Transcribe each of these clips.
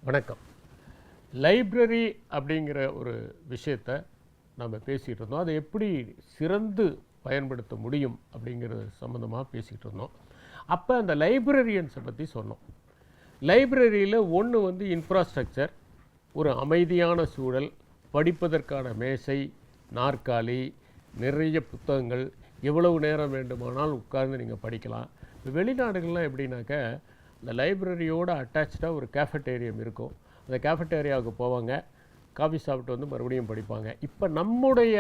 வணக்கம். லைப்ரரி அப்படிங்கிற ஒரு விஷயத்தை நம்ம பேசிகிட்டு இருந்தோம். அதை எப்படி சிறந்து பயன்படுத்த முடியும் அப்படிங்கிறது சம்மந்தமாக பேசிகிட்டு இருந்தோம். அப்போ அந்த லைப்ரரியன்ஸை பற்றி சொன்னோம். லைப்ரரியில் ஒன்று வந்து இன்ஃப்ராஸ்ட்ரக்சர், ஒரு அமைதியான சூழல், படிப்பதற்கான மேசை, நாற்காலி, நிறைய புத்தகங்கள், எவ்வளவு நேரம் வேண்டுமானால் உட்கார்ந்து நீங்கள் படிக்கலாம். இப்போ வெளிநாடுகள்லாம் எப்படின்னாக்க இந்த லைப்ரரியோடு அட்டாச்சாக ஒரு கேஃபட்டேரியம் இருக்கும். அந்த கேஃபட்டேரியாவுக்கு போவாங்க, காஃபி சாப்பிட்டு வந்து மறுபடியும் படிப்பாங்க. இப்போ நம்முடைய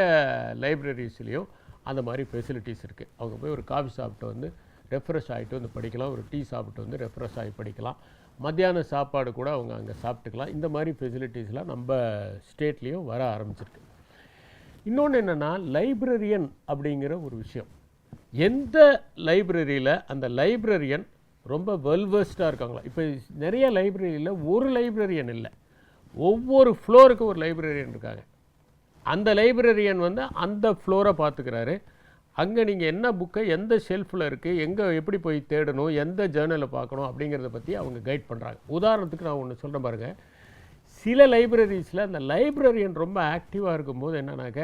லைப்ரரிஸ்லேயும் அந்த மாதிரி ஃபெசிலிட்டிஸ் இருக்குது. அவங்க போய் ஒரு காஃபி சாப்பிட்டு வந்து ரெஃப்ரெஷ் ஆகிட்டு வந்து படிக்கலாம், ஒரு டீ சாப்பிட்டு வந்து ரெஃப்ரெஷ் ஆகி படிக்கலாம், மத்தியான சாப்பாடு கூட அவங்க அங்கே சாப்பிட்டுக்கலாம். இந்த மாதிரி ஃபெசிலிட்டிஸ்லாம் நம்ம ஸ்டேட்லேயும் வர ஆரம்பிச்சிருக்கு. இன்னொன்று என்னென்னா, லைப்ரரியன் அப்படிங்கிற ஒரு விஷயம். எந்த லைப்ரரியில் அந்த லைப்ரரியன் ரொம்ப வெல்வெஸ்டாக இருக்காங்களா? இப்போ நிறைய லைப்ரரியில் ஒரு லைப்ரரியன் இல்லை, ஒவ்வொரு ஃப்ளோருக்கும் ஒரு லைப்ரரியன் இருக்காங்க. அந்த லைப்ரரியன் வந்து அந்த ஃப்ளோரை பார்த்துக்கிறாரு. அங்கே நீங்கள் என்ன புக்கை எந்த ஷெல்ஃபில் இருக்குது, எங்கே எப்படி போய் தேடணும், எந்த ஜேர்னலில் பார்க்கணும் அப்படிங்கிறத பற்றி அவங்க கைட் பண்ணுறாங்க. உதாரணத்துக்கு நான் ஒன்று சொல்கிறேன் பாருங்கள். சில லைப்ரரிஸில் அந்த லைப்ரரியன் ரொம்ப ஆக்டிவாக இருக்கும்போது என்னன்னாக்க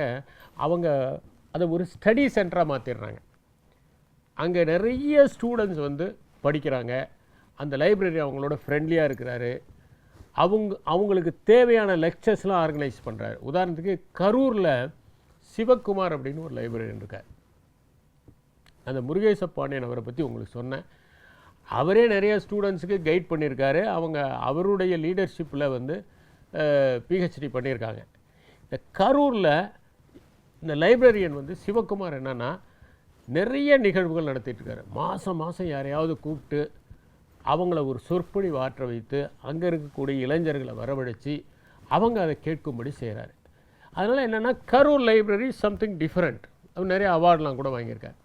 அவங்க அதை ஒரு ஸ்டடி சென்டராக மாற்றிடுறாங்க. அங்கே நிறைய ஸ்டூடெண்ட்ஸ் வந்து படிக்கிறாங்க. அந்த லைப்ரரி அவங்களோட ஃப்ரெண்ட்லியாக இருக்கிறாரு. அவங்களுக்கு தேவையான லெக்சர்ஸ்லாம் ஆர்கனைஸ் பண்ணுறாரு. உதாரணத்துக்கு கரூரில் சிவகுமார் அப்படின்னு ஒரு லைப்ரரியன் இருக்கார். அந்த முருகேச பாண்டியன் அவரை பற்றி உங்களுக்கு சொன்னேன். அவரே நிறைய ஸ்டூடெண்ட்ஸுக்கு கைட் பண்ணியிருக்காரு. அவருடைய லீடர்ஷிப்பில் வந்து பிஹெச்டி பண்ணியிருக்காங்க. இந்த கரூரில் இந்த லைப்ரரியன் வந்து சிவகுமார் என்னென்னா நிறைய நிகழ்வுகள் நடத்திட்டுருக்காரு. மாதம் யாரையாவது கூப்பிட்டு அவங்கள ஒரு சொற்பொழிவு ஆற்ற வைத்து அங்கே இருக்கக்கூடிய இளைஞர்களை வரவழைச்சி அவங்க அதை கேட்கும்படி செய்கிறாரு. அதனால் என்னென்னா கரூர் லைப்ரரி சம்திங் டிஃப்ரெண்ட். அவர் நிறைய அவார்டெலாம் கூட வாங்கியிருக்காரு.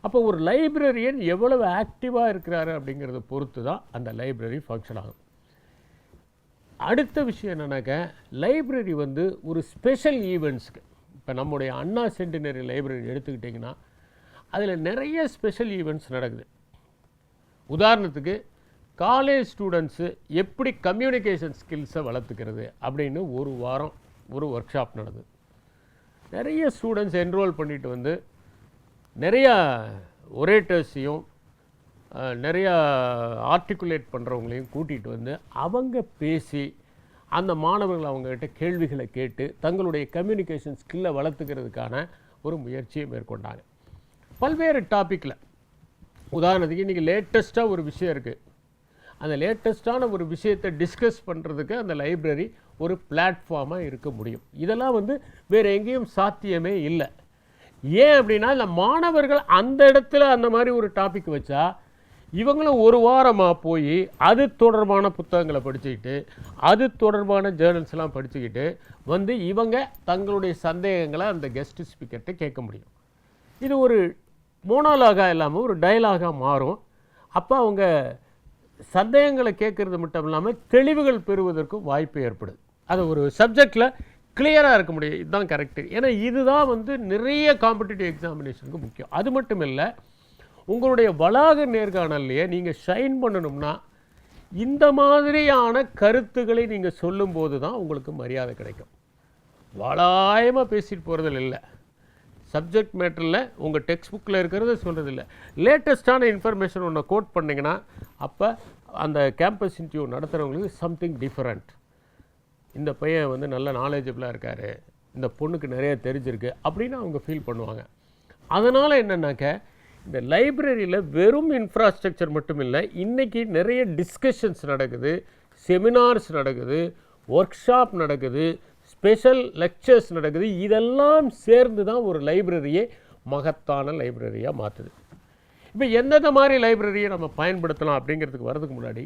அப்போ ஒரு லைப்ரரியன் எவ்வளவு ஆக்டிவாக இருக்கிறாரு அப்படிங்கிறத பொறுத்து தான் அந்த லைப்ரரி ஃபங்க்ஷன் ஆகும். அடுத்த விஷயம் என்னன்னாக்க, லைப்ரரி வந்து ஒரு ஸ்பெஷல் ஈவெண்ட்ஸ்க்கு, இப்போ நம்முடைய அண்ணா சென்டினரி லைப்ரரி எடுத்துக்கிட்டிங்கன்னா அதில் நிறைய ஸ்பெஷல் ஈவெண்ட்ஸ் நடக்குது. உதாரணத்துக்கு காலேஜ் ஸ்டூடெண்ட்ஸு எப்படி கம்யூனிகேஷன் ஸ்கில்ஸை வளர்த்துக்கிறது அப்படின்னு ஒரு வாரம் ஒரு ஒர்க் ஷாப் நடக்குது. நிறைய ஸ்டூடெண்ட்ஸ் என்ரோல் பண்ணிட்டு வந்து நிறையா ஒரேட்டர்ஸையும் நிறையா ஆர்டிகுலேட் பண்ணுறவங்களையும் கூட்டிகிட்டு வந்து அவங்க பேசி அந்த மாணவர்கள் அவங்ககிட்ட கேள்விகளை கேட்டு தங்களுடைய கம்யூனிகேஷன் ஸ்கில்லை வளர்த்துக்கிறதுக்கான ஒரு முயற்சியை மேற்கொண்டாங்க. பல்வேறு டாப்பிக்கில். உதாரணத்துக்கு இன்றைக்கி லேட்டஸ்ட்டாக ஒரு விஷயம் இருக்குது. அந்த லேட்டஸ்ட்டான ஒரு விஷயத்தை டிஸ்கஸ் பண்ணுறதுக்கு அந்த லைப்ரரி ஒரு பிளாட்ஃபார்மாக இருக்க முடியும். இதெல்லாம் வந்து வேறு எங்கேயும் சாத்தியமே இல்லை. ஏன் அப்படின்னா, இந்த மாணவர்கள் அந்த இடத்துல அந்த மாதிரி ஒரு டாபிக் வச்சா இவங்களும் ஒரு வாரமாக போய் அது தொடர்பான புத்தகங்களை படிச்சுக்கிட்டு அது தொடர்பான ஜேர்னல்ஸ்லாம் படிச்சுக்கிட்டு வந்து இவங்க தங்களுடைய சந்தேகங்களை அந்த கெஸ்ட் ஸ்பீக்கர்கிட்ட கேட்க முடியும். இது ஒரு மோனோலாகாக இல்லாமல் ஒரு டயலாகாக மாறும். அப்போ அவங்க சந்தேகங்களை கேட்குறது மட்டும் இல்லாமல் தெளிவுகள் பெறுவதற்கும் வாய்ப்பு ஏற்படுது. அது ஒரு சப்ஜெக்டில் கிளியராக இருக்க முடியும். இதுதான் கரெக்டு. ஏன்னா இதுதான் வந்து நிறைய காம்படிட்டிவ் எக்ஸாமினேஷனுக்கு முக்கியம். அது மட்டும் இல்லை, உங்களுடைய வளாக நேர்காணல்லையே நீங்கள் ஷைன் பண்ணணும்னா இந்த மாதிரியான கருத்துக்களை நீங்கள் சொல்லும்போது தான் உங்களுக்கு மரியாதை கிடைக்கும். வளாயமாக பேசிட்டு போகிறதில் இல்லை, சப்ஜெக்ட் மேட்டரில் உங்கள் டெக்ஸ்ட் புக்கில் இருக்கிறத சொல்கிறதில்ல, லேட்டஸ்ட்டான இன்ஃபர்மேஷன் ஒன்று கோட் பண்ணிங்கன்னா அப்போ அந்த கேம்பஸ் இன்டர்வியூ நடத்துகிறவங்களுக்கு சம்திங் டிஃப்ரெண்ட். இந்த பையன் வந்து நல்ல நாலேஜபிளாக இருக்கார், இந்த பொண்ணுக்கு நிறைய தெரிஞ்சிருக்கு அப்படின்னு அவங்க ஃபீல் பண்ணுவாங்க. அதனால் என்னென்னாக்க, இந்த லைப்ரரியில் வெறும் இன்ஃப்ராஸ்ட்ரக்சர் மட்டும் இல்லை, இன்றைக்கி நிறைய டிஸ்கஷன்ஸ் நடக்குது, செமினார்ஸ் நடக்குது, ஒர்க் ஷாப் நடக்குது, ஸ்பெஷல் லெக்சர்ஸ் நடக்குது. இதெல்லாம் சேர்ந்து தான் ஒரு லைப்ரரியை மகத்தான லைப்ரரியாக மாற்றுது. இப்போ எந்தெந்த மாதிரி லைப்ரரியை நம்ம பயன்படுத்தலாம் அப்படிங்கிறதுக்கு வர்றதுக்கு முன்னாடி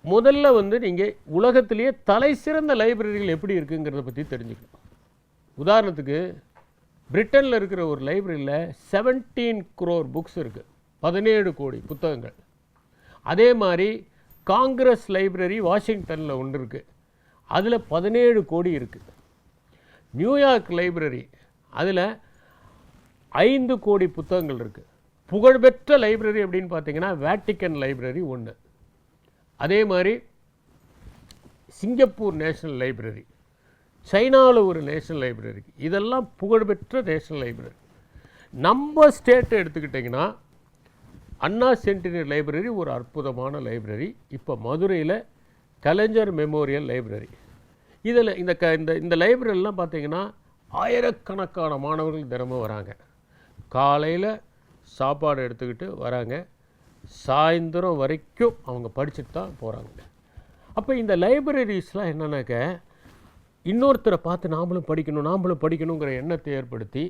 முதல்ல வந்து நீங்கள் உலகத்திலேயே தலை சிறந்த லைப்ரரிகள் எப்படி இருக்குங்கிறத பற்றி தெரிஞ்சுக்கணும். உதாரணத்துக்கு பிரிட்டனில் இருக்கிற ஒரு லைப்ரரியில் 17 crore புக்ஸ் இருக்குது, 17 கோடி புத்தகங்கள். அதே மாதிரி காங்கிரஸ் லைப்ரரி வாஷிங்டனில் ஒன்று இருக்குது, அதில் 17 கோடி இருக்குது. நியூயார்க் லைப்ரரி அதில் 5 கோடி புத்தகங்கள் இருக்குது. புகழ்பெற்ற லைப்ரரி அப்படின்னு பார்த்தீங்கன்னா வேட்டிக்கன் லைப்ரரி ஒன்று. அதே மாதிரி சிங்கப்பூர் நேஷனல் லைப்ரரி, சைனாவில் ஒரு நேஷனல் லைப்ரரி, இதெல்லாம் புகழ்பெற்ற நேஷனல் லைப்ரரி. நம்ம ஸ்டேட்டை எடுத்துக்கிட்டிங்கன்னா அண்ணா சென்டினரி லைப்ரரி ஒரு அற்புதமான லைப்ரரி. இப்போ மதுரையில் கலைஞர் மெமோரியல் லைப்ரரி. இதில் இந்த லைப்ரரிலாம் பார்த்திங்கன்னா ஆயிரக்கணக்கான மாணவர்கள் தினமும் வராங்க. காலையில் சாப்பாடு எடுத்துக்கிட்டு வராங்க, சாயந்தரம் வரைக்கும் அவங்க படிச்சுட்டு தான் போகிறாங்க. அப்போ இந்த லைப்ரரிஸ்லாம் என்னன்னாக்க இன்னொருத்தரை பார்த்து நாமளும் படிக்கணுங்கிற எண்ணத்தை ஏற்படுத்தி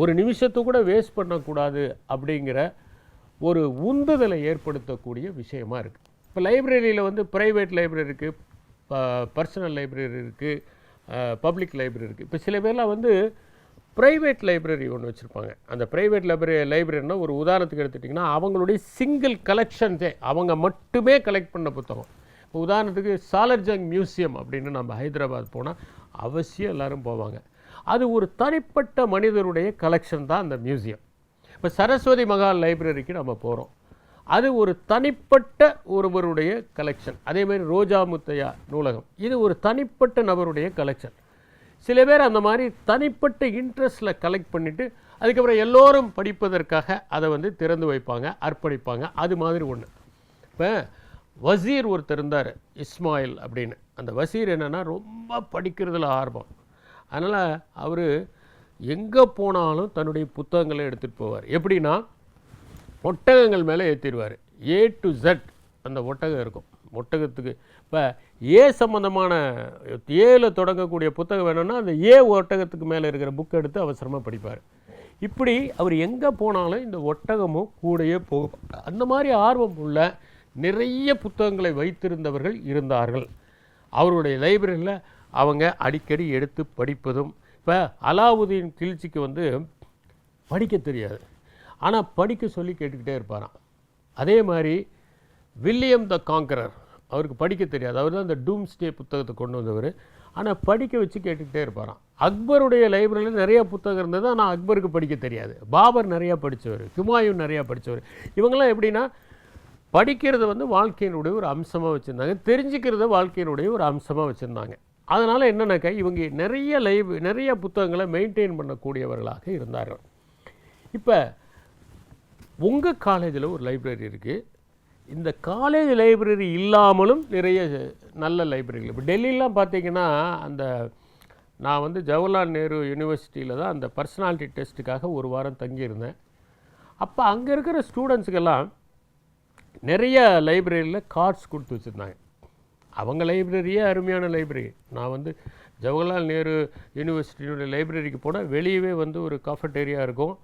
ஒரு நிமிஷத்தை கூட வேஸ்ட் பண்ணக்கூடாது அப்படிங்கிற ஒரு உந்துதலை ஏற்படுத்தக்கூடிய விஷயமா இருக்குது. இப்போ லைப்ரரியில் வந்து ப்ரைவேட் லைப்ரரி இருக்குது, பர்சனல் லைப்ரரி இருக்குது, பப்ளிக் லைப்ரரி இருக்குது. இப்போ சில பேர்லாம் வந்து ப்ரைவேட் லைப்ரரி ஒன்று வச்சுருப்பாங்க. அந்த ப்ரைவேட் லைப்ரரினா ஒரு உதாரணத்துக்கு எடுத்துட்டிங்கன்னா அவங்களுடைய சிங்கிள் கலெக்ஷன்ஸே அவங்க மட்டுமே கலெக்ட் பண்ண புத்தகம். இப்போ உதாரணத்துக்கு சாலர்ஜங் மியூசியம் அப்படின்னு நம்ம ஹைதராபாத் போனால் அவசியம் எல்லோரும் போவாங்க. அது ஒரு தனிப்பட்ட மனிதருடைய கலெக்ஷன் தான் அந்த மியூசியம். இப்போ சரஸ்வதி மகால் லைப்ரரிக்கு நம்ம போகிறோம், அது ஒரு தனிப்பட்ட ஒருவருடைய கலெக்ஷன். அதேமாதிரி ரோஜா முத்தையா நூலகம், இது ஒரு தனிப்பட்ட நபருடைய கலெக்ஷன். சில பேர் அந்த மாதிரி தனிப்பட்ட இன்ட்ரெஸ்ட்டில் கலெக்ட் பண்ணிவிட்டு அதுக்கப்புறம் எல்லோரும் படிப்பதற்காக அதை வந்து திறந்து வைப்பாங்க, அர்ப்பணிப்பாங்க. அது மாதிரி ஒன்று. இப்போ வசீர் ஒருத்தர் இருந்தார், இஸ்மாயில் அப்படின்னு. அந்த வசீர் என்னென்னா ரொம்ப படிக்கிறதுல ஆர்வம். அதனால் அவர் எங்கே போனாலும் தன்னுடைய புத்தகங்களை எடுத்துகிட்டு போவார். எப்படின்னா ஒட்டகங்கள் மேலே ஏற்றிடுவார். A to Z அந்த ஒட்டகம் இருக்கும். ஒட்டகத்துக்கு இப்போ ஏ சம்மந்தமான ஏல தொடங்கக்கூடிய புத்தகம் வேணும்னா அந்த ஒட்டகத்துக்கு மேலே இருக்கிற புக் எடுத்து அவசரமாக படிப்பார். இப்படி அவர் எங்கே போனாலும் இந்த ஒட்டகமும் கூடையே போகும். அந்த மாதிரி ஆர்வம் உள்ள நிறைய புத்தகங்களை வைத்திருந்தவர்கள் இருந்தார்கள். அவருடைய லைப்ரரியில் அவங்க அடிக்கடி எடுத்து படிப்பதும். இப்போ அலாவுதீன் கில்ஜிக்கு வந்து படிக்க தெரியாது, ஆனால் படிக்க சொல்லி கேட்டுக்கிட்டே இருப்பாராம். அதே மாதிரி வில்லியம் த காங்கரர், அவருக்கு படிக்க தெரியாது, அவர் தான் இந்த டூம்ஸ்டே புத்தகத்தை கொண்டு வந்தவர், ஆனால் படிக்க வச்சு கேட்டுக்கிட்டே இருப்பாராம். அக்பருடைய லைப்ரரியில் நிறையா புத்தகம் இருந்தது, ஆனால் அக்பருக்கு படிக்க தெரியாது. பாபர் நிறையா படித்தவர், ஹுமாயூன் நிறையா படித்தவர். இவங்கெல்லாம் எப்படின்னா படிக்கிறத வந்து வாழ்க்கையினுடைய ஒரு அம்சமாக வச்சுருந்தாங்க, தெரிஞ்சுக்கிறத வாழ்க்கையினுடைய ஒரு அம்சமாக வச்சுருந்தாங்க. அதனால் என்னன்னாக்கா இவங்க நிறைய புத்தகங்களை மெயின்டைன் பண்ணக்கூடியவர்களாக இருந்தார்கள். இப்போ உங்கள் காலேஜில் ஒரு லைப்ரரி இருக்குது. இந்த காலேஜ் லைப்ரரி இல்லாமலும் நிறைய நல்ல லைப்ரரிகள். இப்போ டெல்லிலாம் பார்த்திங்கன்னா நான் வந்து ஜவஹர்லால் நேரு யூனிவர்சிட்டியில் தான் அந்த பர்சனாலிட்டி டெஸ்ட்டுக்காக ஒரு வாரம் தங்கியிருந்தேன். அப்போ அங்கே இருக்கிற ஸ்டூடெண்ட்ஸுக்கெல்லாம் நிறைய லைப்ரரியில் கார்ட்ஸ் கொடுத்து வச்சுருந்தாங்க. அவங்க லைப்ரரியே அருமையான லைப்ரரி. நான் வந்து ஜவஹர்லால் நேரு யூனிவர்சிட்டியினுடைய லைப்ரரிக்கு போனால் வெளியவே வந்து ஒரு காஃபட்டேரியா இருக்கும்,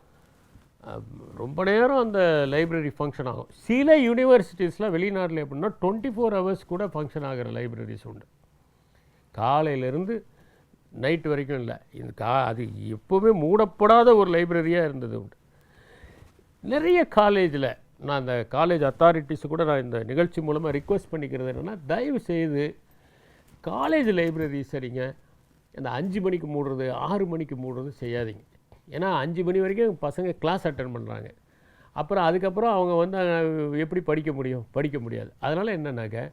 ரொம்ப நேரம் அந்த லைப்ரரி ஃபங்க்ஷன் ஆகும். சில யூனிவர்சிட்டிஸ்லாம் வெளிநாட்டில் எப்படின்னா 24 hours கூட ஃபங்க்ஷன் ஆகிற லைப்ரரிஸ் உண்டு. காலையிலேருந்து நைட்டு வரைக்கும் இல்லை. அது எப்போவுமே மூடப்படாத ஒரு லைப்ரரியாக இருந்தது உண்டு. நிறைய காலேஜில் நான் அந்த காலேஜ் அத்தாரிட்டிஸு கூட நான் இந்த நிகழ்ச்சி மூலமாக ரிக்வெஸ்ட் பண்ணிக்கிறது என்னென்னா, தயவு செய்து காலேஜ் லைப்ரரி சரிங்க அந்த 5 மணிக்கு மூடுறது 6 மணிக்கு மூடுறது செய்யாதீங்க. ஏன்னா 5 மணி வரைக்கும் பசங்க கிளாஸ் அட்டன் பண்ணுறாங்க. அப்புறம் அதுக்கப்புறம் அவங்க வந்து எப்படி படிக்க முடியாது. அதனால் என்னன்னாக்க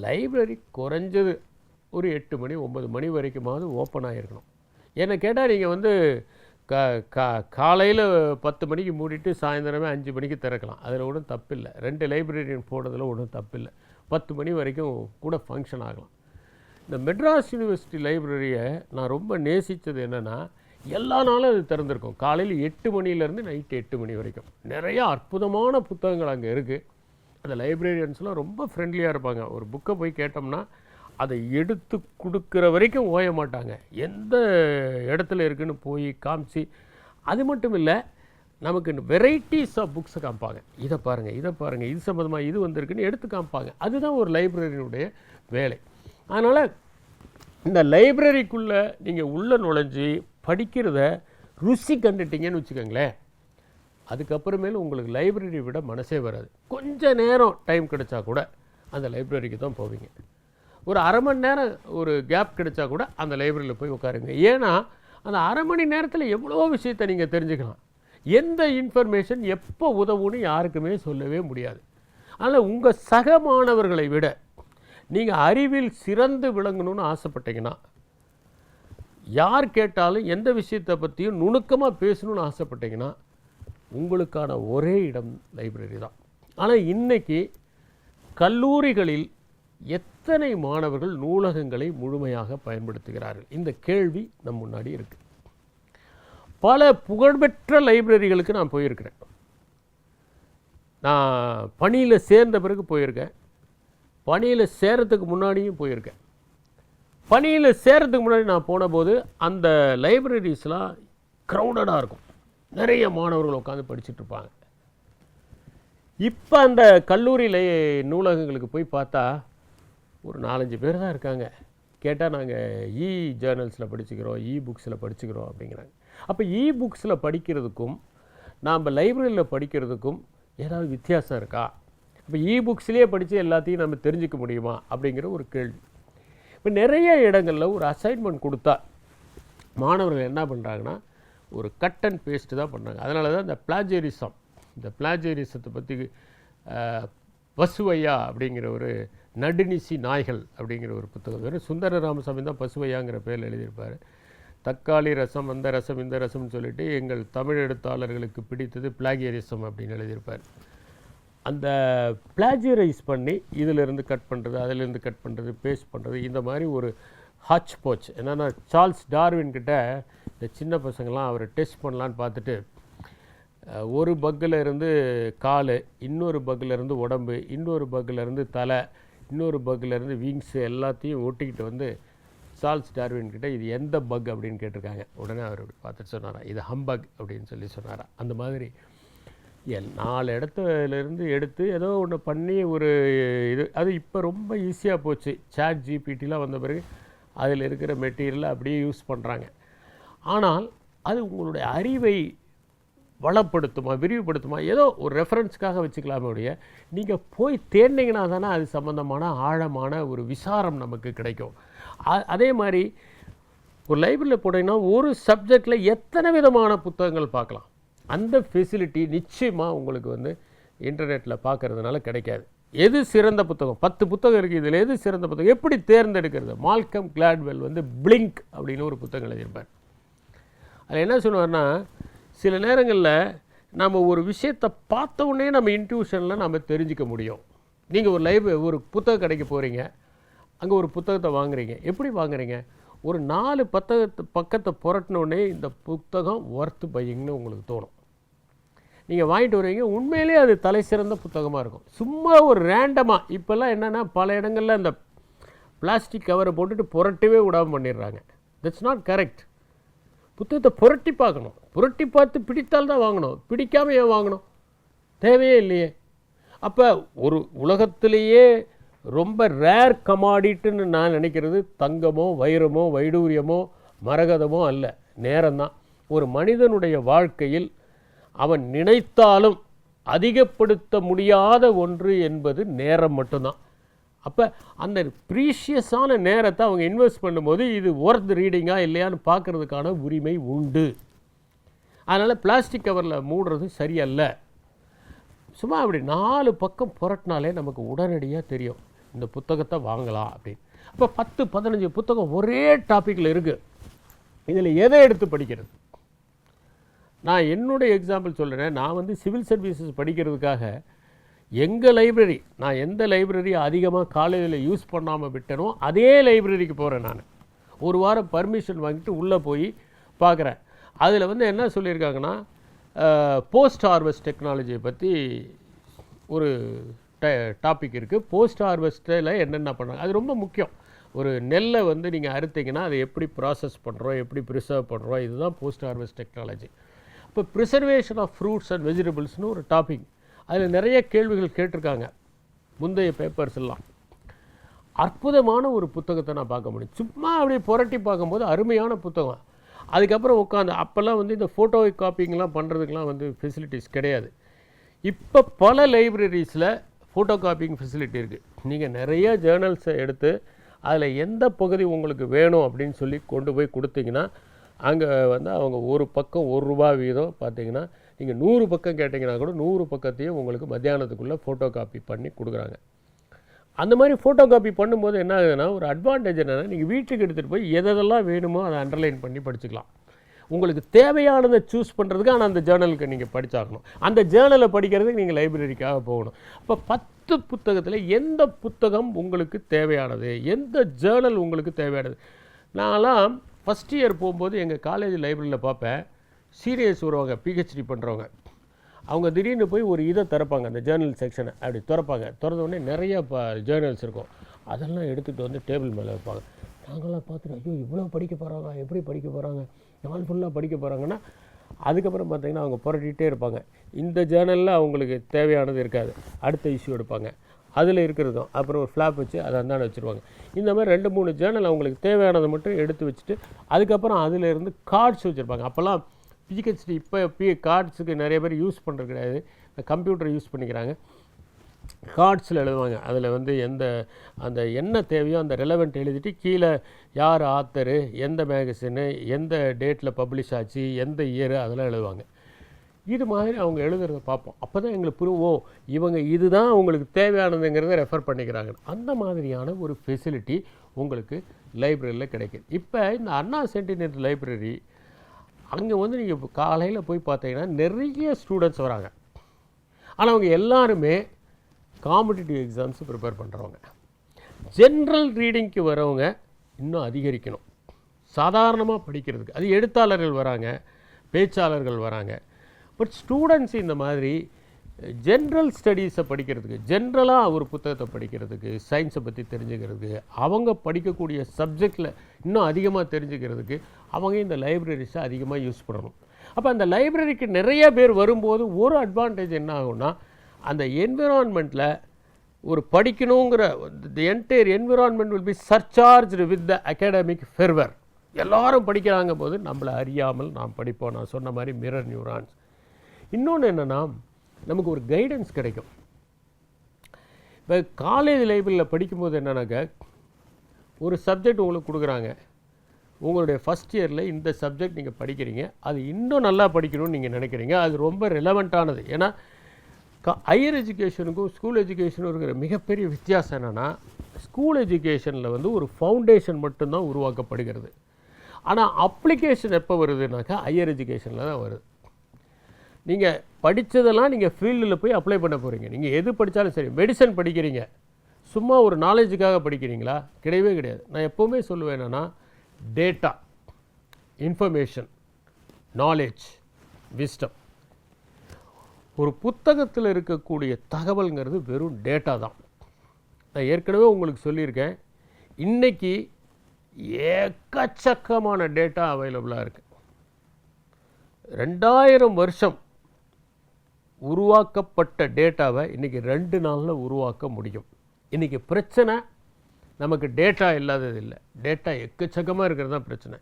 லைப்ரரி குறைஞ்சது ஒரு 8 மணி 9 மணி வரைக்குமாவது ஓப்பன் ஆகிருக்கணும். என்னை கேட்டால் நீங்கள் வந்து காலையில் 10 மணிக்கு மூடிட்டு சாயந்தரமே 5 மணிக்கு திறக்கலாம், அதில் ஒன்றும் தப்பில்லை. 2 லைப்ரரியன் போடுறதுல ஒன்றும் தப்பில்லை. 10 மணி வரைக்கும் கூட ஃபங்க்ஷன் ஆகலாம். இந்த மெட்ராஸ் யூனிவர்சிட்டி லைப்ரரியை நான் ரொம்ப நேசித்தது என்னென்னா, எல்லா நாளும் அது திறந்திருக்கும். காலையில் 8 மணிலேருந்து நைட்டு 8 மணி வரைக்கும் நிறையா அற்புதமான புத்தகங்கள் அங்கே இருக்குது. அந்த லைப்ரரியன்ஸ்லாம் ரொம்ப ஃப்ரெண்ட்லியாக இருப்பாங்க. ஒரு புக்கை போய் கேட்டோம்னா அதை எடுத்து கொடுக்குற வரைக்கும் ஓய மாட்டாங்க. எந்த இடத்துல இருக்குதுன்னு போய் காமிச்சு, அது மட்டும் இல்லை நமக்கு வெரைட்டிஸ் ஆஃப் புக்ஸை காமிப்பாங்க. இதை பாருங்கள் இது சம்மந்தமாக இது வந்திருக்குன்னு எடுத்து காமிப்பாங்க. அதுதான் ஒரு லைப்ரரியினுடைய வேலை. அதனால் இந்த லைப்ரரிக்குள்ளே நீங்கள் உள்ளே நுழைஞ்சி படிக்கிறத ருசி கண்டுட்டிங்கன்னு வச்சுக்கோங்களேன், அதுக்கப்புறமேலும் உங்களுக்கு லைப்ரரி விட மனசே வராது. கொஞ்சம் நேரம் டைம் கிடைச்சா கூட அந்த லைப்ரரிக்கு தான் போவீங்க. ஒரு அரை மணி நேரம் ஒரு கேப் கிடைச்சா கூட அந்த லைப்ரரியில் போய் உட்காருங்க. ஏன்னா அந்த அரை மணி நேரத்தில் எவ்வளோ விஷயத்தை நீங்கள் தெரிஞ்சுக்கலாம். எந்த இன்ஃபர்மேஷன் எப்போ உதவுன்னு யாருக்குமே சொல்லவே முடியாது. அதனால் உங்கள் சக மாணவர்களை விட நீங்கள் அறிவில் சிறந்து விளங்கணும்னு ஆசைப்பட்டீங்கன்னா, யார் கேட்டாலும் எந்த விஷயத்தை பற்றியும் நுணுக்கமாக பேசணும்னு ஆசைப்பட்டீங்கன்னா, உங்களுக்கான ஒரே இடம் லைப்ரரி தான். ஆனால் இன்றைக்கி கல்லூரிகளில் எத்தனை மாணவர்கள் நூலகங்களை முழுமையாக பயன்படுத்துகிறார்கள்? இந்த கேள்வி நம் முன்னாடி இருக்குது. பல புகழ்பெற்ற லைப்ரரிகளுக்கு நான் போயிருக்கிறேன். நான் பணியில் சேர்ந்த பிறகு போயிருக்கேன், பணியில் சேரத்துக்கு முன்னாடியும் போயிருக்கேன். பணியில் சேரத்துக்கு முன்னாடி நான் போனபோது அந்த லைப்ரரிஸ்லாம் க்ரௌடடாக இருக்கும், நிறைய மாணவர்கள் உட்காந்து படிச்சுட்ருப்பாங்க. இப்போ அந்த கல்லூரியில் நூலகங்களுக்கு போய் பார்த்தா ஒரு 4-5 பேர் தான் இருக்காங்க. கேட்டால் நாங்கள் ஜேர்னல்ஸில் படிச்சுக்கிறோம், புக்ஸில் படிச்சுக்கிறோம் அப்படிங்கிறாங்க. அப்போ புக்ஸில் படிக்கிறதுக்கும் நாம் லைப்ரரியில் படிக்கிறதுக்கும் ஏதாவது வித்தியாசம் இருக்கா? இப்போ புக்ஸ்லேயே படித்து எல்லாத்தையும் நம்ம தெரிஞ்சிக்க முடியுமா அப்படிங்கிற ஒரு கேள்வி. இப்போ நிறைய இடங்களில் ஒரு அசைன்மெண்ட் கொடுத்தா மாணவர்கள் என்ன பண்ணுறாங்கன்னா, ஒரு கட் அண்ட் பேஸ்ட்டு தான் பண்ணுறாங்க. அதனால தான் இந்த பிளாஜரிசத்தை பற்றி பசுவையா அப்படிங்கிற ஒரு நடுநிசி நாய்கள் அப்படிங்கிற ஒரு புத்தகம், வெறும் சுந்தர ராமசாமி தான் பசுவையாங்கிற பேரில் எழுதியிருப்பார். தக்காளி ரசம், அந்த ரசம், இந்த ரசம்னு சொல்லிட்டு எங்கள் தமிழ் எழுத்தாளர்களுக்கு பிடித்தது பிளாகியரிசம் அப்படின்னு எழுதியிருப்பார். அந்த பிளாஜரைஸ் பண்ணி இதிலிருந்து கட் பண்ணுறது, அதிலிருந்து கட் பண்ணுறது, பேஸ்ட் பண்ணுறது, இந்த மாதிரி ஒரு ஹாச் போச். என்னென்னா, சார்ல்ஸ் டார்வின் கிட்ட இந்த சின்ன பசங்கள்லாம் அவரை டெஸ்ட் பண்ணலான்னு பார்த்துட்டு, ஒரு பக்கில் இருந்து கால், இன்னொரு பக்கில் இருந்து உடம்பு, இன்னொரு பக்கில் இருந்து தலை, இன்னொரு பக்கில் இருந்து விங்ஸு எல்லாத்தையும் ஒட்டிக்கிட்டு வந்து சார்ல்ஸ் டார்வின் கிட்ட இது எந்த பக் அப்படின்னு கேட்டிருக்காங்க. உடனே அவர் அப்படி பார்த்துட்டு சொன்னாரா, இது ஹம்பக் அப்படின்னு சொன்னாரா. அந்த மாதிரி 4 இடத்துலேருந்து எடுத்து ஏதோ ஒன்று பண்ணி ஒரு இது, அது இப்போ ரொம்ப ஈஸியாக போச்சு. சாட் ஜிபிடிலாம் வந்த பிறகு அதில் இருக்கிற மெட்டீரியலை அப்படியே யூஸ் பண்ணுறாங்க. ஆனால் அது உங்களுடைய அறிவை வளப்படுத்துமா, விரிவுபடுத்துமா, ஏதோ ஒரு ரெஃபரன்ஸ்க்காக வச்சுக்கலாமே ஒழிய, நீங்கள் போய் தேடினீங்கன்னா தானே அது சம்மந்தமான ஆழமான ஒரு விசாரம் நமக்கு கிடைக்கும். அதே மாதிரி ஒரு லைப்ரரியில் போனீங்கன்னா ஒரு சப்ஜெக்டில் எத்தனை விதமான புத்தகங்கள் பார்க்கலாம். அந்த ஃபெசிலிட்டி நிச்சயமாக உங்களுக்கு வந்து இன்டர்நெட்டில் பார்க்குறதுனால கிடைக்காது. எது சிறந்த புத்தகம்? 10 புத்தகம் இருக்குது, இதில் எது சிறந்த புத்தகம், எப்படி தேர்ந்தெடுக்கிறது? மால்கம் கிளாட்வெல் வந்து பிளிங்க் அப்படின்னு ஒரு புத்தகம் எழுதியிருப்பார். அதில் என்ன சொல்லுவார்னா, சில நேரங்களில் நம்ம ஒரு விஷயத்தை பார்த்த உடனே நம்ம இன்ட்யூஷனில் நம்ம தெரிஞ்சிக்க முடியும். நீங்கள் ஒரு புத்தக கடைக்கு போகிறீங்க, அங்கே ஒரு புத்தகத்தை வாங்குறீங்க. எப்படி வாங்குறீங்க? ஒரு 4 பக்கத்தை புரட்டினோடனே இந்த புத்தகம் ஒர்த்து பையிங்னு உங்களுக்கு தோணும். நீங்கள் வாங்கிட்டு வருவீங்க, உண்மையிலே அது தலை சிறந்த புத்தகமாக இருக்கும். சும்மா ஒரு ரேண்டமாக, இப்போல்லாம் என்னென்னா பல இடங்களில் அந்த பிளாஸ்டிக் கவரை போட்டுட்டு புரட்டவே விடாமல் பண்ணிடுறாங்க. That's not correct. புத்தகத்தை புரட்டி பார்க்கணும், புரட்டி பார்த்து பிடித்தால்தான் வாங்கணும், பிடிக்காமல் ஏன் வாங்கணும்? தேவையே இல்லையே. அப்போ ஒரு உலகத்திலேயே ரொம்ப ரேர் கமாடிட்டுன்னு நான் நினைக்கிறது தங்கமோ, வைரமோ, வைடூரியமோ, மரகதமோ அல்ல, நேரம்தான். ஒரு மனிதனுடைய வாழ்க்கையில் அவன் நினைத்தாலும் அதிகப்படுத்த முடியாத ஒன்று என்பது நேரம் மட்டும்தான். அப்போ அந்த ப்ரீஷியஸான நேரத்தை அவங்க இன்வெஸ்ட் பண்ணும்போது இது ஒர்த் ரீடிங்காக இல்லையான்னு பார்க்குறதுக்கான உரிமை உண்டு. அதனால் பிளாஸ்டிக் கவரில் மூடுறது சரியல்ல. சும்மா அப்படி 4 பக்கம் புரட்டினாலே நமக்கு உடனடியாக தெரியும் இந்த புத்தகத்தை வாங்கலாம் அப்படின்னு. அப்போ 10-15 புத்தகம் ஒரே டாப்பிக்கில் இருக்குது. இதில் எதை எடுத்து படிக்கிறது? நான் என்னுடைய எக்ஸாம்பிள் சொல்கிறேன். நான் வந்து சிவில் சர்வீசஸ் படிக்கிறதுக்காக எங்கள் லைப்ரரி, நான் எந்த லைப்ரரி அதிகமாக காலேஜில் யூஸ் பண்ணாமல் விட்டனோ அதே லைப்ரரிக்கு போகிறேன். நான் ஒரு வாரம் பர்மிஷன் வாங்கிட்டு உள்ளே போய் பார்க்குறேன். அதில் வந்து என்ன சொல்லியிருக்காங்கன்னா, போஸ்ட் ஹார்வெஸ்ட் டெக்னாலஜியை பற்றி ஒரு டாபிக் இருக்குது. போஸ்ட் ஹார்வெஸ்ட்டில் என்னென்ன பண்ணுறாங்க, அது ரொம்ப முக்கியம். ஒரு நெல்லை வந்து நீங்கள் அறுத்தீங்கன்னா அதை எப்படி ப்ராசஸ் பண்ணுறோம், எப்படி ப்ரிசர்வ் பண்ணுறோம், இதுதான் போஸ்ட் ஹார்வெஸ்ட் டெக்னாலஜி. இப்போ ப்ரிசர்வேஷன் ஆஃப் ஃப்ரூட்ஸ் அண்ட் வெஜிடபிள்ஸ்னு ஒரு டாபிக். அதில் நிறைய கேள்விகள் கேட்டிருக்காங்க முந்தைய பேப்பர்ஸ் எல்லாம். அற்புதமான ஒரு புத்தகத்தை நான் பார்க்க முடியும். சும்மா அப்படியே புரட்டி பார்க்கும்போது அருமையான புத்தகம். அதுக்கப்புறம் உட்காந்து, அப்போல்லாம் வந்து இந்த ஃபோட்டோ காப்பிங்கெலாம் பண்ணுறதுக்கெலாம் வந்து ஃபெசிலிட்டிஸ் கிடையாது. இப்போ பல லைப்ரரிஸில் ஃபோட்டோ காப்பிங் ஃபெசிலிட்டி இருக்குது. நீங்கள் நிறைய ஜேர்னல்ஸை எடுத்து அதில் எந்த பகுதி உங்களுக்கு வேணும் அப்படின்னு சொல்லி கொண்டு போய் கொடுத்தீங்கன்னா, அங்கே வந்து அவங்க ஒரு பக்கம் ₹1 வீதம் பார்த்தீங்கன்னா நீங்கள் 100 பக்கம் கேட்டிங்கன்னா கூட 100 பக்கத்தையும் உங்களுக்கு மத்தியானத்துக்குள்ளே ஃபோட்டோ காப்பி பண்ணி கொடுக்குறாங்க. அந்த மாதிரி ஃபோட்டோ காப்பி பண்ணும்போது என்ன ஆகுதுன்னா, ஒரு அட்வான்டேஜ் என்னென்னா, நீங்கள் வீட்டுக்கு எடுத்துகிட்டு போய் எதெல்லாம் வேணுமோ அதை அண்டர்லைன் பண்ணி படிச்சுக்கலாம். உங்களுக்கு தேவையானதை சூஸ் பண்ணுறதுக்கு ஆனால் அந்த ஜேர்னலுக்கு நீங்கள் படித்தாகணும். அந்த ஜேர்னலை படிக்கிறதுக்கு நீங்கள் லைப்ரரிக்காக போகணும். அப்போ 10 புத்தகத்தில் எந்த புத்தகம் உங்களுக்கு தேவையானது, எந்த ஜேர்னல் உங்களுக்கு தேவையானது. நான்லாம் ஃபஸ்ட் இயர் போகும்போது எங்கள் காலேஜ் லைப்ரரியில் பார்ப்பேன், சீனியர்ஸ் வருவாங்க, பிஹெச்டி பண்ணுறவங்க. அவங்க திடீர்னு போய் ஒரு இதை திறப்பாங்க, அந்த ஜேர்னல் செக்ஷனை அப்படி திறப்பாங்க. திறந்தோடனே நிறைய ஜேர்னல்ஸ் இருக்கும். அதெல்லாம் எடுத்துகிட்டு வந்து டேபிள் மேலே வைப்பாங்க. நாங்கள்லாம் பார்த்துட்டு, ஐயோ இவ்வளோ படிக்க போகிறாங்க, எப்படி படிக்க போகிறாங்க, நாள் ஃபுல்லாக படிக்க போகிறாங்கன்னா, அதுக்கப்புறம் பார்த்திங்கன்னா அவங்க புரட்டிகிட்டே இருப்பாங்க. இந்த ஜேர்னலில் அவங்களுக்கு தேவையானது இருக்காது, அடுத்த இஷ்யூ எடுப்பாங்க, அதில் இருக்கிறதும் அப்புறம் ஒரு ஃப்ளாப் வச்சு அதை அந்தாண்ட வச்சுருவாங்க. இந்த மாதிரி 2-3 ஜேர்னல் அவங்களுக்கு தேவையானதை மட்டும் எடுத்து வச்சுட்டு அதுக்கப்புறம் அதில் இருந்து கார்ட்ஸ் வச்சுருப்பாங்க. அப்போல்லாம் பிஹெச்டி இப்போ கார்ட்ஸுக்கு நிறைய பேர் யூஸ் பண்ணுறது கிடையாது, கம்ப்யூட்டர் யூஸ் பண்ணிக்கிறாங்க. கார்ட்ஸில் எழுதுவாங்க. அதில் வந்து அந்த என்ன தேவையோ அந்த ரெலவெண்ட் எழுதிட்டு கீழே யார் ஆத்தரு, எந்த மேகசினு, எந்த டேட்டில் பப்ளிஷ் ஆச்சு, எந்த இயரு, அதெல்லாம் எழுதுவாங்க. இது மாதிரி அவங்க எழுதுறத பார்ப்போம். அப்போ தான் எங்களுக்கு புரியும், இவங்க இதுதான் அவங்களுக்கு தேவையானதுங்கிறத ரெஃபர் பண்ணிக்கிறாங்க. அந்த மாதிரியான ஒரு ஃபெசிலிட்டி உங்களுக்கு லைப்ரரியில் கிடைக்கிது. இப்போ இந்த அண்ணா சென்டினரி லைப்ரரி அங்கே வந்து நீங்கள் காலையில் போய் பார்த்தீங்கன்னா நிறைய ஸ்டூடெண்ட்ஸ் வராங்க. ஆனால் அவங்க எல்லாருமே காம்படிட்டிவ் எக்ஸாம்ஸ் ப்ரிப்பேர் பண்ணுறவங்க. ஜென்ரல் ரீடிங்க்கு வரவங்க இன்னும் அதிகரிக்கணும், சாதாரணமாக படிக்கிறதுக்கு. அது எழுத்தாளர்கள் வராங்க, பேச்சாளர்கள் வராங்க. பட் ஸ்டூடெண்ட்ஸ் இந்த மாதிரி ஜென்ரல் ஸ்டடீஸை படிக்கிறதுக்கு, ஜென்ரலாக ஒரு புத்தகத்தை படிக்கிறதுக்கு, சயின்ஸை பற்றி தெரிஞ்சுக்கிறதுக்கு, அவங்க படிக்கக்கூடிய சப்ஜெக்டில் இன்னும் அதிகமாக தெரிஞ்சுக்கிறதுக்கு அவங்க இந்த லைப்ரரிஸை அதிகமாக யூஸ் பண்ணணும். அப்போ அந்த லைப்ரரிக்கு நிறைய பேர் வரும்போது ஒரு அட்வான்டேஜ் என்ன ஆகும்னா, அந்த என்விரான்மெண்ட்டில் ஒரு படிக்கணுங்கிற the entire environment will be surcharged with the academic fervour. எல்லோரும் படிக்கிறாங்க போது நம்மளை அறியாமல் நாம் படிப்போம். நான் சொன்ன மாதிரி மிரர் நியூரான்ஸ். இன்னொன்று என்னென்னா, நமக்கு ஒரு கைடன்ஸ் கிடைக்கும். இப்போ காலேஜ் லைப்ரரியில் படிக்கும்போது என்னன்னாக்க, ஒரு சப்ஜெக்ட் உங்களுக்கு கொடுக்குறாங்க, உங்களுடைய ஃபஸ்ட் இயரில் இந்த சப்ஜெக்ட் நீங்கள் படிக்கிறீங்க, அது இன்னும் நல்லா படிக்கணும்னு நீங்கள் நினைக்கிறீங்க. அது ரொம்ப ரெலவெண்ட்டானது. ஏன்னா ஹையர் எஜுகேஷனுக்கும் ஸ்கூல் எஜுகேஷனும் இருக்கிற மிகப்பெரிய வித்தியாசம் என்னென்னா, ஸ்கூல் எஜுகேஷனில் வந்து ஒரு ஃபவுண்டேஷன் மட்டும்தான் உருவாக்கப்படுகிறது. ஆனால் அப்ளிகேஷன் எப்போ வருதுனாக்கா ஹையர் எஜுகேஷனில் தான் வருது. நீங்கள் படித்ததெல்லாம் நீங்கள் ஃபீல்டில் போய் அப்ளை பண்ண போகிறீங்க. நீங்கள் எது படித்தாலும் சரி, மெடிசன் படிக்கிறீங்க, சும்மா ஒரு நாலேஜுக்காக படிக்கிறீங்களா? கிடையவே கிடையாது. நான் எப்போவுமே சொல்லுவேன் என்னென்னா, டேட்டா, இன்ஃபர்மேஷன், நாலேஜ், விஸ்டம். ஒரு புத்தகத்தில் இருக்கக்கூடிய தகவல்ங்கிறது வெறும் டேட்டா தான். நான் ஏற்கனவே உங்களுக்கு சொல்லியிருக்கேன், இன்றைக்கி ஏக்கச்சக்கமான டேட்டா அவைலபிளாக இருக்குது. 2000 வருஷம் உருவாக்கப்பட்ட டேட்டாவை இன்றைக்கி 2 நாளில் உருவாக்க முடியும். இன்றைக்கி பிரச்சனை நமக்கு டேட்டா இல்லாதது இல்லை, டேட்டா எக்கச்சக்கமாக இருக்கிறது தான் பிரச்சனை.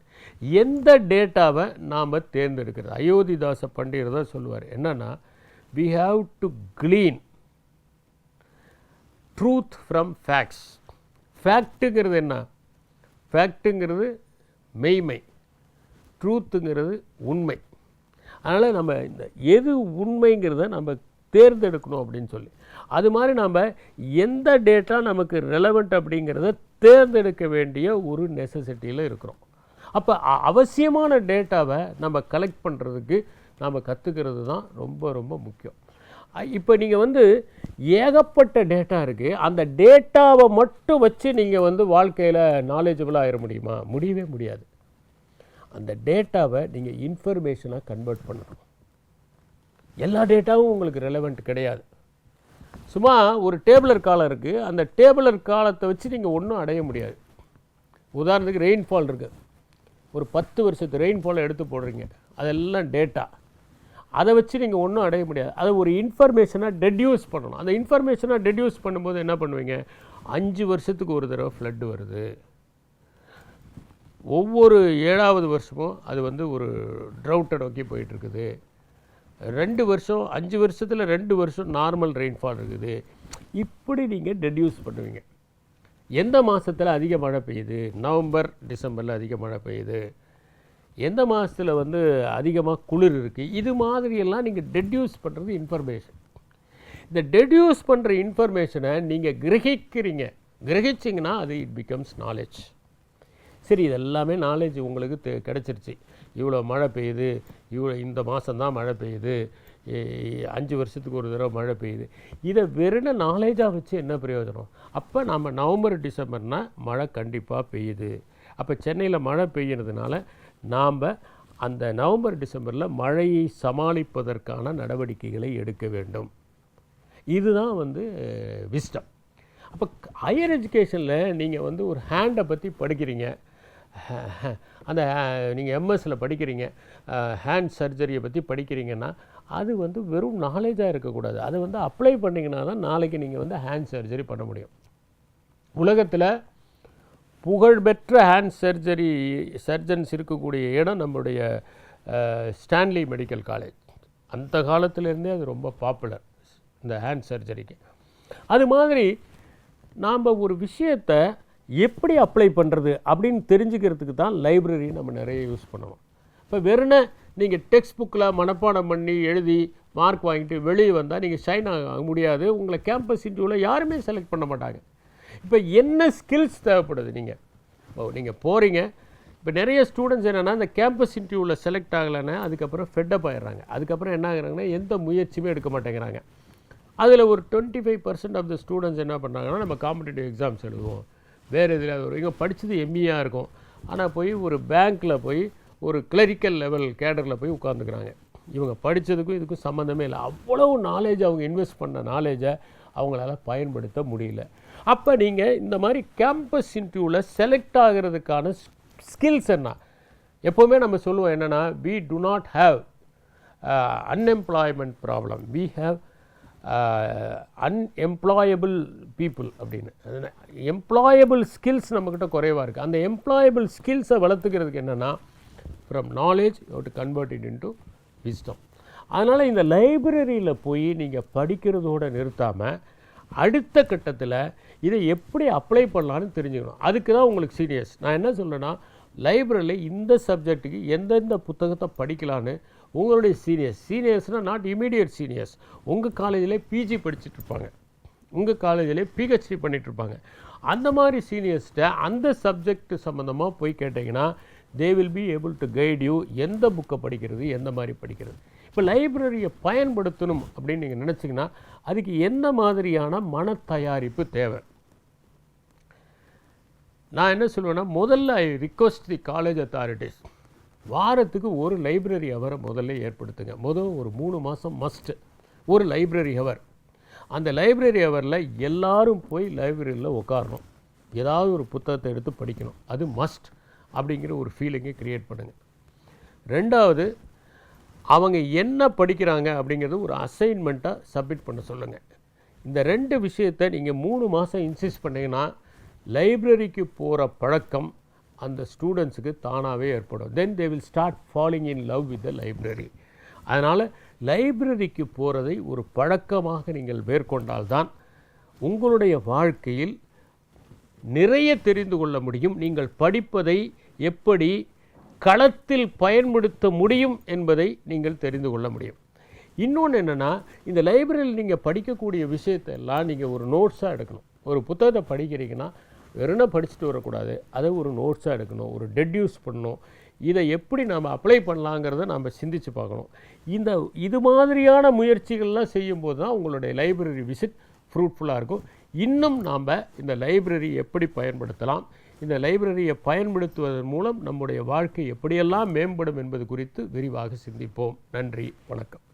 எந்த டேட்டாவை நாம் தேர்ந்தெடுக்கிறது? அயோத்திதாச பண்டிதர் தான் சொல்லுவார், என்னென்னா, we have to glean truth from facts. ஃபேக்ட்டுங்கிறது என்ன? ஃபேக்ட்டுங்கிறது மெய்மை, ட்ரூத்துங்கிறது உண்மை. அதனால் நம்ம இந்த எது உண்மைங்கிறத நம்ம தேர்ந்தெடுக்கணும் அப்படின்னு சொல்லி, அது மாதிரி நம்ம எந்த டேட்டா நமக்கு ரெலவெண்ட் அப்படிங்கிறத தேர்ந்தெடுக்க வேண்டிய ஒரு நெசசிட்டியில் இருக்கிறோம். அப்போ அவசியமான டேட்டாவை நம்ம கலெக்ட் பண்ணுறதுக்கு நாம் கற்றுக்கிறது தான் ரொம்ப ரொம்ப முக்கியம். இப்போ நீங்கள் வந்து ஏகப்பட்ட டேட்டா இருக்குது, அந்த டேட்டாவை மட்டும் வச்சு நீங்கள் வந்து வாழ்க்கையில் நாலேஜபிளாக ஆயிட முடியுமா? முடியவே முடியாது. அந்த டேட்டாவை நீங்கள் இன்ஃபர்மேஷனாக கன்வெர்ட் பண்ணணும். எல்லா டேட்டாவும் உங்களுக்கு ரெலவெண்ட் கிடையாது. சும்மா ஒரு டேபிளர் காலம் இருக்குது, அந்த டேபிளர் காலத்தை வச்சு நீங்கள் ஒன்றும் அடைய முடியாது. உதாரணத்துக்கு ரெயின்ஃபால் இருக்குது, ஒரு 10 வருஷத்து ரெயின்ஃபாலை எடுத்து போடுறீங்க, அதெல்லாம் டேட்டா. அதை வச்சு நீங்கள் ஒன்றும் அடைய முடியாது. அதை ஒரு இன்ஃபர்மேஷனாக டெடியூஸ் பண்ணணும். அந்த இன்ஃபர்மேஷனாக டெடியூஸ் பண்ணும்போது என்ன பண்ணுவீங்க? 5 வருஷத்துக்கு ஒரு தடவை ஃப்ளட்டு வருது, ஒவ்வொரு 7வது வருஷமும் அது வந்து ஒரு ட்ரவுட்டை நோக்கி போயிட்டுருக்குது, 2 வருஷம் 5 வருஷத்தில் 2 வருஷம் நார்மல் ரெயின்ஃபால் இருக்குது. இப்படி நீங்கள் டெடியூஸ் பண்ணுவீங்க. எந்த மாதத்தில் அதிக மழை பெய்யுது? நவம்பர் டிசம்பரில் அதிக மழை பெய்யுது. எந்த மாதத்தில் வந்து அதிகமாக குளிர் இருக்குது, இது மாதிரியெல்லாம் நீங்கள் டெட்யூஸ் பண்ணுறது இன்ஃபர்மேஷன். இந்த டெட்யூஸ் பண்ணுற இன்ஃபர்மேஷனை நீங்கள் கிரகிச்சிங்கன்னா அது இட் பிகம்ஸ் நாலேஜ். சரி, இது எல்லாமே நாலேஜ் உங்களுக்கு கிடச்சிருச்சு. இவ்வளோ மழை பெய்யுது, இவ்வளோ இந்த மாதம்தான் மழை பெய்யுது, 5 வருஷத்துக்கு ஒரு தடவை மழை பெய்யுது. இதை வெறும் நாலேஜாக வச்சு என்ன பிரயோஜனம்? அப்போ நம்ம நவம்பர் டிசம்பர்னால் மழை கண்டிப்பாக பெய்யுது. அப்போ சென்னையில் மழை பெய்யுறதுனால நாம் அந்த நவம்பர் டிசம்பரில் மழையை சமாளிப்பதற்கான நடவடிக்கைகளை எடுக்க வேண்டும். இதுதான் வந்து விஸ்டம். அப்போ ஹையர் எஜுகேஷனில் நீங்கள் வந்து ஒரு ஹேண்டை பற்றி படிக்கிறீங்க, அந்த நீங்கள் எம்எஸ்சில் படிக்கிறீங்க, ஹேண்ட் சர்ஜரியை பற்றி படிக்கிறீங்கன்னா அது வந்து வெறும் நாலேஜாக இருக்கக்கூடாது. அதை வந்து அப்ளை பண்ணிங்கன்னா தான் நாளைக்கு நீங்கள் வந்து ஹேண்ட் சர்ஜரி பண்ண முடியும். உலகத்தில் புகழ்பெற்ற ஹேண்ட் சர்ஜன்ஸ் இருக்கக்கூடிய இடம் நம்முடைய ஸ்டான்லி மெடிக்கல் காலேஜ். அந்த காலத்திலேருந்தே அது ரொம்ப பாப்புலர் இந்த ஹேண்ட் சர்ஜரிக்கு. அது மாதிரி நாம் ஒரு விஷயத்தை எப்படி அப்ளை பண்ணுறது அப்படின்னு தெரிஞ்சுக்கிறதுக்கு தான் லைப்ரரி நம்ம நிறைய யூஸ் பண்ணணும். இப்போ வெறும் நீங்கள் டெக்ஸ்ட் புக்கில் மனப்பாடம் பண்ணி எழுதி மார்க் வாங்கிட்டு வெளியே வந்தால் நீங்கள் ஷைன் ஆக முடியாது. உங்களை கேம்பஸ் இன்டர்வியூவில் யாருமே செலக்ட் பண்ண மாட்டாங்க. இப்போ என்ன ஸ்கில்ஸ் தேவைப்படுது? நீங்கள் போகிறீங்க. இப்போ நிறைய ஸ்டூடெண்ட்ஸ் என்னென்னா இந்த கேம்பஸ் இன்டர்வியூவில் செலக்ட் ஆகலைன்னா அதுக்கப்புறம் ஃபெட்டப் ஆகிடுறாங்க. அதுக்கப்புறம் என்ன ஆகுறாங்கன்னா எந்த முயற்சியுமே எடுக்க மாட்டேங்கிறாங்க. அதில் ஒரு 25% ஆஃப் த ஸ்டூடெண்ட்ஸ் என்ன பண்ணுறாங்கன்னா, நம்ம காம்படிட்டிவ் எக்ஸாம்ஸ் எழுதுவோம், வேறு எதில் ஒரு இங்கே படித்தது எம்இயாக இருக்கும், ஆனால் போய் ஒரு பேங்க்கில் போய் ஒரு கிளரிக்கல் லெவல் கேடரில் போய் உட்காந்துக்கிறாங்க. இவங்க படித்ததுக்கும் இதுக்கும் சம்மந்தமே இல்லை. அவ்வளவு நாலேஜ் அவங்க இன்வெஸ்ட் பண்ண நாலேஜை அவங்களால பயன்படுத்த முடியல. அப்போ நீங்கள் இந்த மாதிரி கேம்பஸ் இன்டர்வியூவில் செலக்ட் ஆகிறதுக்கான ஸ்கில்ஸ் என்ன? எப்போவுமே நம்ம சொல்லுவோம் என்னென்னா, we do not have unemployment problem, we have unemployable people அப்படின்னு. எம்ப்ளாயபிள் ஸ்கில்ஸ் நம்மக்கிட்ட குறைவாக இருக்குது. அந்த எம்ப்ளாயபிள் ஸ்கில்ஸை வளர்த்துக்கிறதுக்கு என்னென்னா, from knowledge you have to convert it into wisdom. அதனால் இந்த லைப்ரரியில் போய் நீங்கள் படிக்கிறதோடு நிறுத்தாமல் அடுத்த கட்டத்தில் இதை எப்படி அப்ளை பண்ணலான்னு தெரிஞ்சுக்கணும். அதுக்கு தான் உங்களுக்கு சீனியர்ஸ். நான் என்ன சொல்கிறேன்னா, லைப்ரரியில் இந்த சப்ஜெக்ட்டுக்கு எந்தெந்த புத்தகத்தை படிக்கலான்னு உங்களுடைய சீனியர்ஸ்னால் நாட் இமீடியட் சீனியர்ஸ், உங்கள் காலேஜில் பிஜி படிச்சுட்ருப்பாங்க, உங்கள் காலேஜில் பிஹெச்டி பண்ணிகிட்ருப்பாங்க. அந்த மாதிரி சீனியர்ஸ்கிட்ட அந்த சப்ஜெக்ட் சம்மந்தமாக போய் கேட்டிங்கன்னா they will be able to guide you எந்த புக்கை படிக்கிறது, எந்த மாதிரி படிக்கிறது. இப்போ லைப்ரரியை பயன்படுத்தணும் அப்படின்னு நீங்கள் நினச்சிங்கன்னா அதுக்கு எந்த மாதிரியான மன தயாரிப்பு தேவை? நான் என்ன சொல்லுவேன்னா, முதல்ல I request the college authorities, வாரத்துக்கு ஒரு லைப்ரரி ஹவரை முதல்ல ஏற்படுத்துங்க. ஒரு 3 மாதம் மஸ்ட்டு ஒரு லைப்ரரி ஹவர். அந்த லைப்ரரி ஹவரில் எல்லாரும் போய் லைப்ரரியில் உட்காரணும், ஏதாவது ஒரு புத்தகத்தை எடுத்து படிக்கணும். அது மஸ்ட் அப்படிங்கிற ஒரு ஃபீலிங்கை க்ரியேட் பண்ணுங்கள். ரெண்டாவது, அவங்க என்ன படிக்கிறாங்க அப்படிங்கிறது ஒரு அசைன்மெண்ட்டாக சப்மிட் பண்ண சொல்லுங்கள். இந்த 2 விஷயத்தை நீங்கள் 3 மாதம் இன்சிஸ்ட் பண்ணிங்கன்னா லைப்ரரிக்கு போகிற பழக்கம் அந்த ஸ்டூடெண்ட்ஸுக்கு தானாகவே ஏற்படும். Then they will start falling in love with the library. அதனால் லைப்ரரிக்கு போகிறதை ஒரு பழக்கமாக நீங்கள் மேற்கொண்டால்தான் உங்களுடைய வாழ்க்கையில் நிறைய தெரிந்து கொள்ள முடியும். நீங்கள் படிப்பதை எப்படி களத்தில் பயன்படுத்த முடியும் என்பதை நீங்கள் தெரிந்து கொள்ள முடியும். இன்னொன்று என்னென்னா, இந்த லைப்ரரியில் நீங்கள் படிக்கக்கூடிய விஷயத்தெல்லாம் நீங்கள் ஒரு நோட்ஸாக எடுக்கணும். ஒரு புத்தகத்தை படிக்கிறீங்கன்னா வெறும் படிச்சுட்டு வரக்கூடாது, அதை ஒரு நோட்ஸாக எடுக்கணும், ஒரு டெட்யூஸ் பண்ணணும். இதை எப்படி நாம் அப்ளை பண்ணலாங்கிறத நாம் சிந்தித்து பார்க்கணும். இது மாதிரியான முயற்சிகள்லாம் செய்யும்போது தான் உங்களுடைய லைப்ரரி விசிட் ஃப்ரூட்ஃபுல்லாக இருக்கும். இன்னும் நாம் இந்த லைப்ரரி எப்படி பயன்படுத்தலாம், இந்த லைப்ரரியை பயன்படுத்துவதன் மூலம் நம்முடைய வாழ்க்கை எப்படியெல்லாம் மேம்படும் என்பது குறித்து விரிவாக சிந்திப்போம். நன்றி, வணக்கம்.